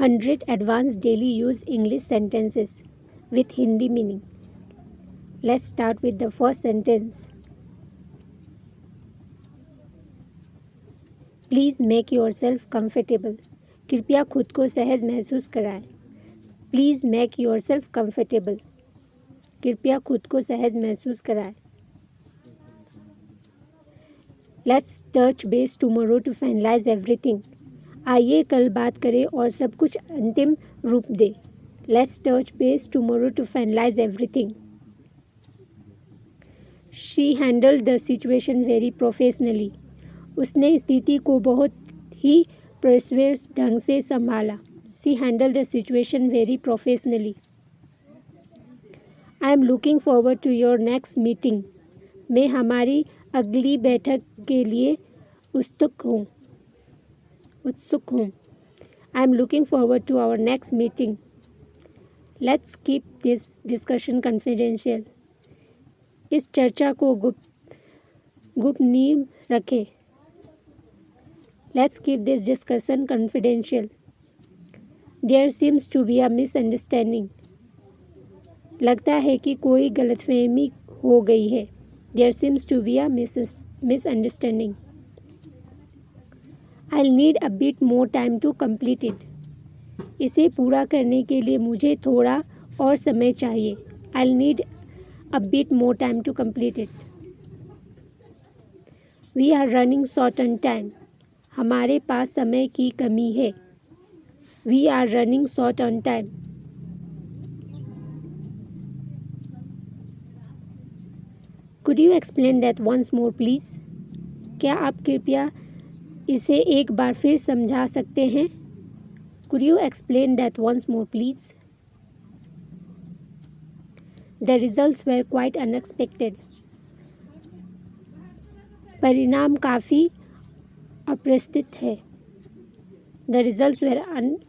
100 advanced daily use English sentences with Hindi meaning. Let's start with the first sentence. Please make yourself comfortable. कृपया खुद को सहज महसूस कराएं. Please make yourself comfortable. कृपया खुद को सहज महसूस कराएं. Let's touch base tomorrow to finalize everything. आइए कल बात करें और सब कुछ अंतिम रूप दें. Let's touch base tomorrow to finalize everything. She handled the situation very professionally. उसने स्थिति को बहुत ही प्रोफेशनल ढंग से संभाला. She handled the situation very professionally. I am looking forward to your next meeting. मैं हमारी अगली बैठक के लिए उत्सुक हूँ. I am looking forward to our next meeting. Let's keep this discussion confidential. इस चर्चा को गोपनीय रखें. Let's keep this discussion confidential. There seems to be a misunderstanding. लगता है कि कोई गलतफहमी हो गई है. There seems to be a misunderstanding. I'll need a bit more time to complete it. इसे पूरा करने के लिए मुझे थोड़ा और समय चाहिए. I'll need a bit more time to complete it. We are running short on time. हमारे पास समय की कमी है. We are running short on time. Could you explain that once more, please? क्या आप कृपया इसे एक बार फिर समझा सकते हैं? Could you explain that once more, please? The results were quite unexpected. परिणाम काफ़ी अप्रत्याशित है. The results were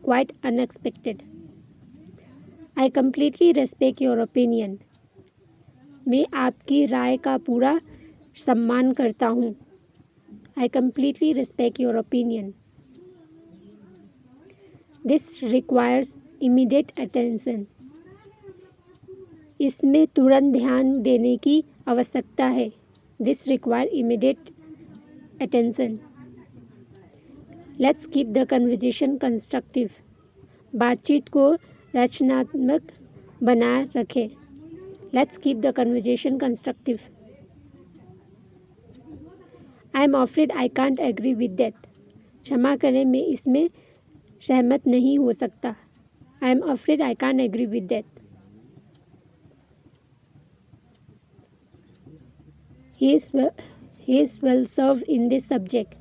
quite unexpected. I completely respect your opinion. मैं आपकी राय का पूरा सम्मान करता हूँ. I completely respect your opinion. This requires immediate attention. इसमें तुरंत ध्यान देने की आवश्यकता है. This requires immediate attention. Let's keep the conversation constructive. बातचीत को रचनात्मक बनाए रखें. Let's keep the conversation constructive. I'm afraid I can't agree with that. क्षमा करें, मैं इसमें सहमत नहीं हो सकता. I'm afraid I can't agree with that. He is well served in this subject.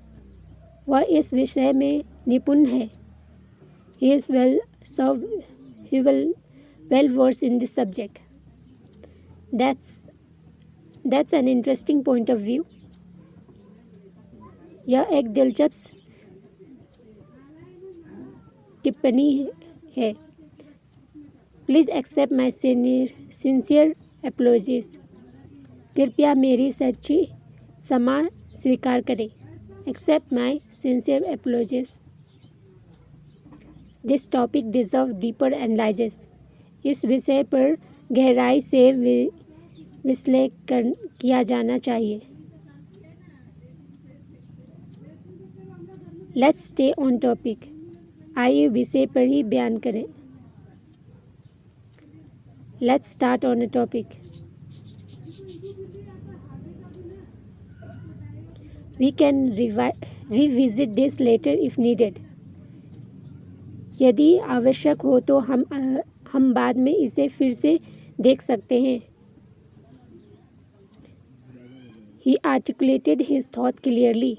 वह इस विषय में निपुण है. He is well served. He will well versed in this subject. That's an interesting point of view. यह एक दिलचस्प टिप्पणी है. Please accept my sincere apologies. कृपया मेरी सच्ची क्षमा स्वीकार करें. Accept my sincere apologies. This topic deserves deeper analysis. इस विषय पर गहराई से विश्लेषण किया जाना चाहिए. Let's stay on topic. आइए विषय पर ही बयान करें. Let's start on a topic. We can revisit this later if needed. यदि आवश्यक हो तो हम बाद में इसे फिर से देख सकते हैं. He articulated his thought clearly.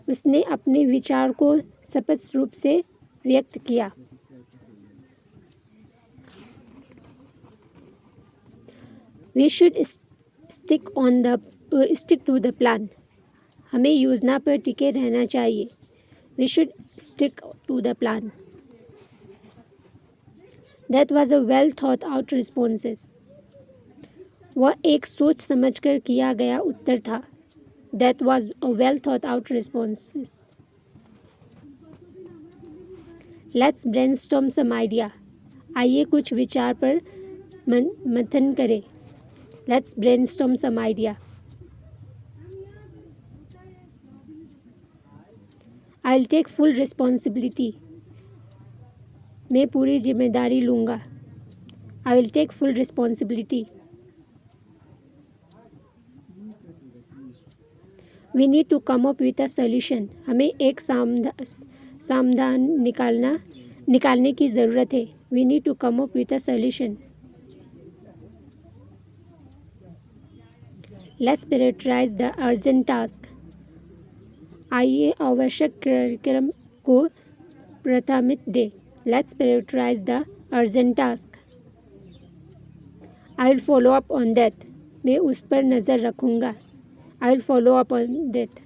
उसने अपने विचार को स्पष्ट रूप से व्यक्त किया. We should stick to the plan. हमें योजना पर टिके रहना चाहिए. We should stick to the plan. That was a well thought out responses. वह एक सोच समझकर किया गया उत्तर था. That was a well thought out responses. Let's brainstorm some idea. आइए कुछ विचार पर मंथन करें। Let's brainstorm some idea. I will take full responsibility. मैं पूरी जिम्मेदारी लूँगा। I will take full responsibility. We need to come up with a solution. हमें एक समाधान निकालने की ज़रूरत है। We need to come up with a solution. Let's prioritize the urgent task. आइए आवश्यक कार्यक्रम को प्राथमिकता दें। Let's prioritize the urgent task. I will follow up on that. मैं उस पर नज़र रखूँगा। I will follow up on that.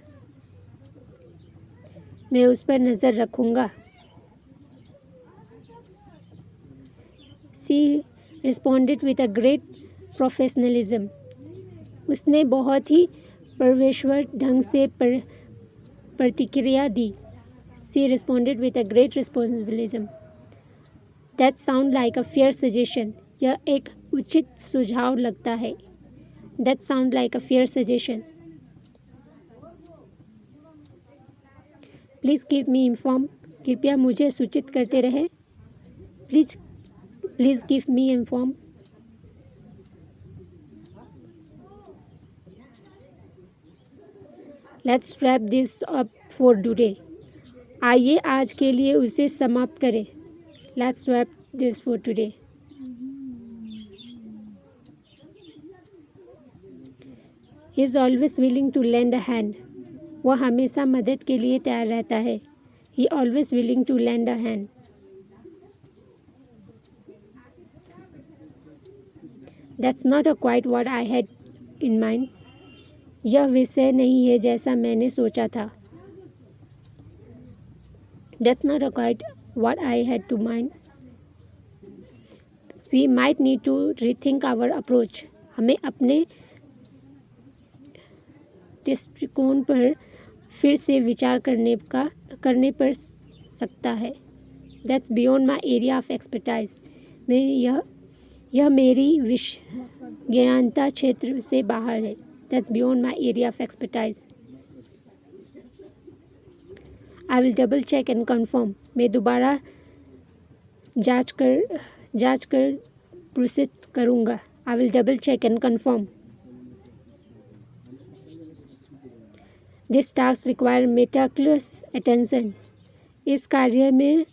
मैं उस पर नज़र रखूँगा। She responded with a great professionalism. उसने बहुत ही पेशेवर ढंग से प्रतिक्रिया दी। She responded with a great responsibilism. That sound like a fair suggestion. यह एक उचित सुझाव लगता है। That sound like a fair suggestion. Please keep me inform. कृपया मुझे सूचित करते रहें। Please keep me inform. Let's wrap this up for today. आइए आज के लिए उसे समाप्त करें। Let's wrap this for today. He is always willing to lend a hand. वह हमेशा मदद के लिए तैयार रहता है। He always willing to lend a hand. That's not a quite what I had in mind. यह विषय नहीं है जैसा मैंने सोचा था। That's not quite what I had to mind. We might need to rethink our approach. हमें अपने दृष्टिकोण पर फिर से विचार करने पर सकता है। That's beyond my area of expertise. यह मेरी विज्ञानता क्षेत्र से बाहर है। That's beyond my area of expertise. I will double check and confirm. मैं दोबारा जांच कर प्रोसेस करूँगा। I will double check and confirm. This task requires meticulous attention. इस कार्य में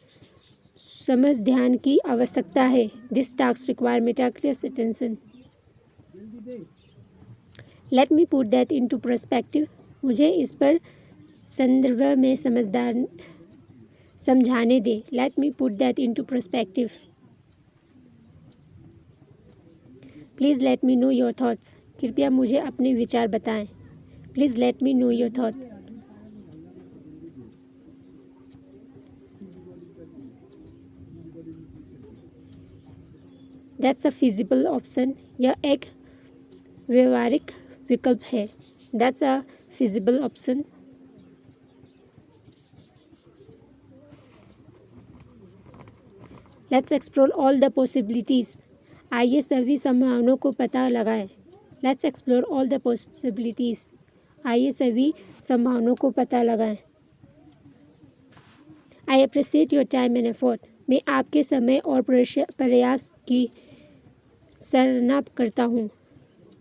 समझ ध्यान की आवश्यकता है। This task requires meticulous attention. Let me put that into perspective. मुझे इस पर संदर्भ में समझाने दे। Let me put that into perspective. Please let me know your thoughts. कृपया मुझे अपने विचार बताएं। Please let me know your thoughts. That's a feasible option. यह एक व्यवहारिक विकल्प है। That's a feasible option. Let's explore all the possibilities. आइए सभी संभावनाओं को पता लगाएं। Let's explore all the possibilities. आइए सभी संभावनाओं को पता लगाएं। I appreciate your time and effort. मैं आपके समय और प्रयास की सराहना करता हूँ।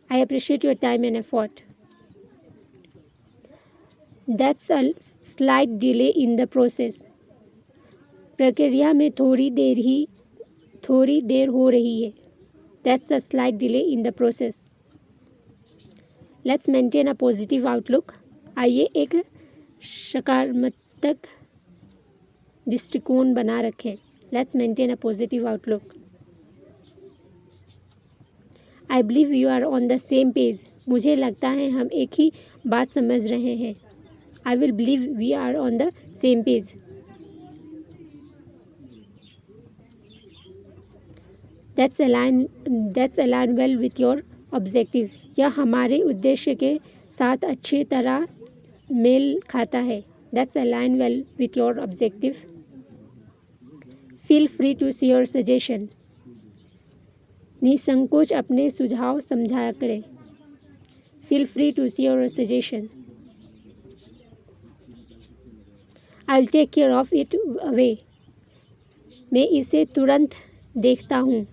I appreciate your time and effort. That's a slight delay in the process. प्रक्रिया में थोड़ी देर हो रही है। That's a slight delay in the process. Let's maintain a positive outlook. आइए एक सकारात्मक दृष्टिकोण बना रखें। Let's maintain a positive outlook. I believe you are on the same page. मुझे लगता है हम एक ही बात समझ रहे हैं। I will believe we are on the same page. That's align well with your objective. यह हमारे उद्देश्य के साथ अच्छी तरह मेल खाता है। That's align well with your objective. Feel free to share suggestion. निसंकोच अपने सुझाव समझाया करें। Feel free to share suggestion. I will take care of it away. मैं इसे तुरंत देखता हूँ।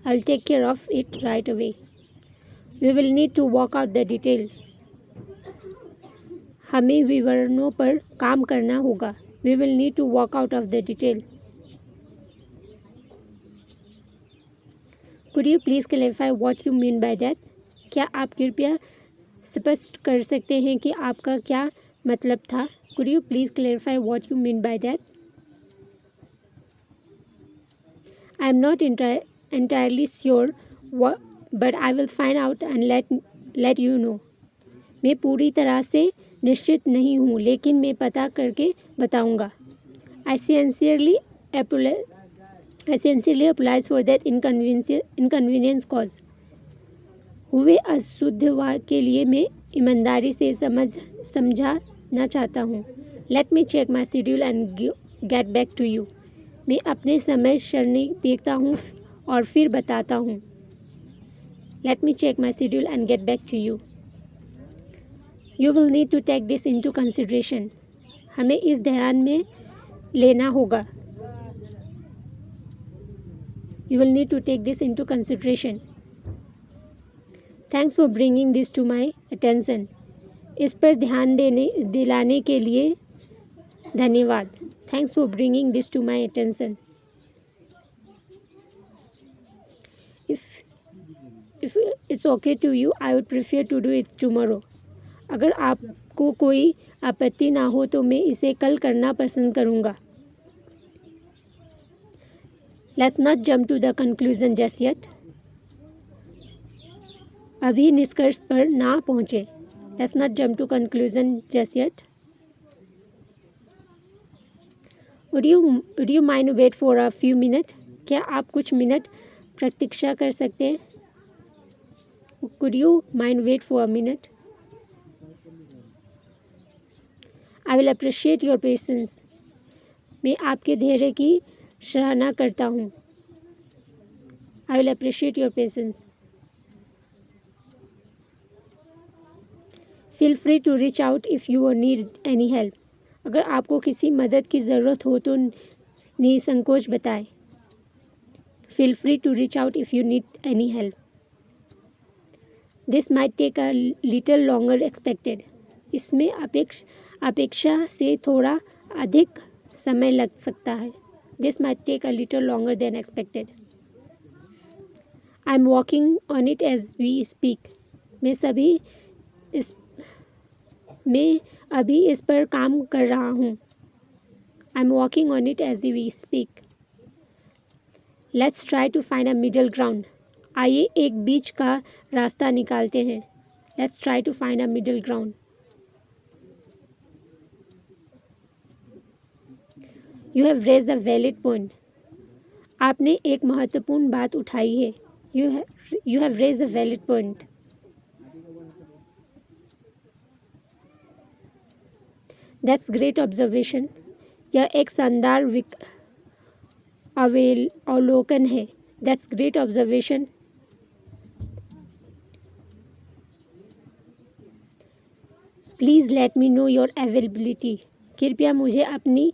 I will take care of it right away. We will need to work out the detail. हमें विवरणों पर काम करना होगा। We will need to work out of the detail. Could you please clarify what you mean by that? क्या आप कृपया स्पष्ट कर सकते हैं कि आपका क्या मतलब था? Could you please clarify what you mean by that? I am not entirely sure but I will find out and let you know. मैं पूरी तरह से निश्चित नहीं हूँ लेकिन मैं पता करके बताऊँगा। I sincerely apologize for that inconvenience caused. हुए असुविधा के लिए मैं ईमानदारी से समझाना चाहता हूँ। Let me check my schedule and get back to you. मैं अपने समय सारणी देखता हूँ और फिर बताता हूँ। Let me check my schedule and get back to you. You will need to take this into consideration. हमें इस ध्यान में लेना होगा। You will need to take this into consideration. Thanks for bringing this to my attention. इस पर ध्यान दिलाने के लिए धन्यवाद। Thanks for bringing this to my attention. If it's okay to you, I would prefer to do it tomorrow. अगर आपको कोई आपत्ति ना हो तो मैं इसे कल करना पसंद करूँगा। Let's not jump to the conclusion just yet. अभी निष्कर्ष पर ना पहुँचे। Let's not jump to conclusion just yet. Would you mind wait for a few minutes? क्या आप कुछ मिनट प्रतीक्षा कर सकते हैं? Could you mind wait for a minute? I will appreciate your patience. मैं आपके धैर्य की सराहना करता हूँ। I will appreciate your patience. Feel free to reach out if you need any help. अगर आपको किसी मदद की ज़रूरत हो तो निसंकोच बताएं। Feel free to reach out if you need any help. This might take a little longer expected. इसमें अपेक्षा से थोड़ा अधिक समय लग सकता है। This might take a little longer than expected. I'm working on it as we speak. मैं अभी इस पर काम कर रहा हूँ। I'm working on it as we speak. Let's try to find a middle ground. आइए एक बीच का रास्ता निकालते हैं। Let's try to find a middle ground. You have raised a valid point. आपने एक महत्वपूर्ण बात उठाई है। You have raised a valid point. That's great observation. यह एक शानदार अवलोकन है। That's great observation. Please let me know your availability. कृपया मुझे अपनी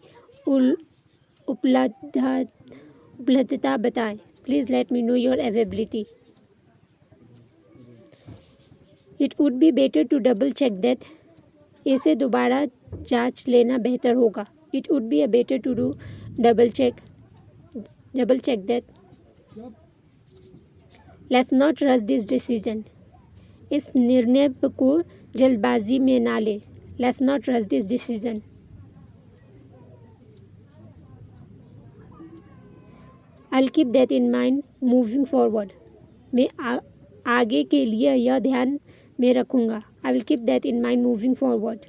उपलब्धता बताएं। Please let me know your availability. It would be better to double check that. इसे दोबारा जांच लेना बेहतर होगा। It would be better to do double check that. Let's not rush this decision. इस निर्णय को जल्दबाजी में ना लें। Let's not rush this decision. I'll keep that in mind moving forward. मैं आगे के लिए यह ध्यान में रखूँगा। I will keep that in mind moving forward.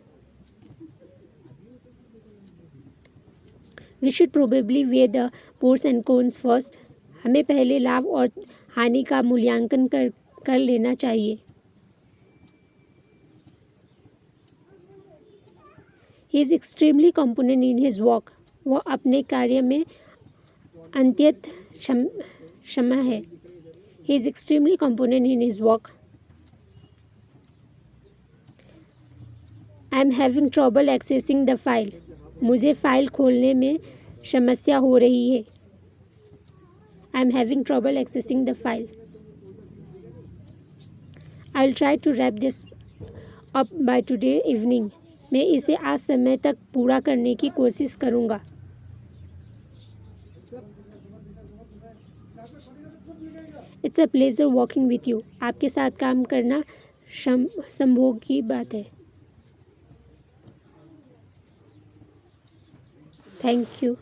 We should probably weigh the pros and cons first. हमें पहले लाभ और हानि का मूल्यांकन कर लेना चाहिए। He is extremely component in his work, वो अपने कार्य में अत्यंत क्षमा है। He is extremely component in his work. I am having trouble accessing the file, मुझे फाइल खोलने में समस्या हो रही है। I am having trouble accessing the file. I will try to wrap this up by today evening, मैं इसे आज समय तक पूरा करने की कोशिश करूँगा। It's a pleasure working with you, आपके साथ काम करना संभोग की बात है। Thank you.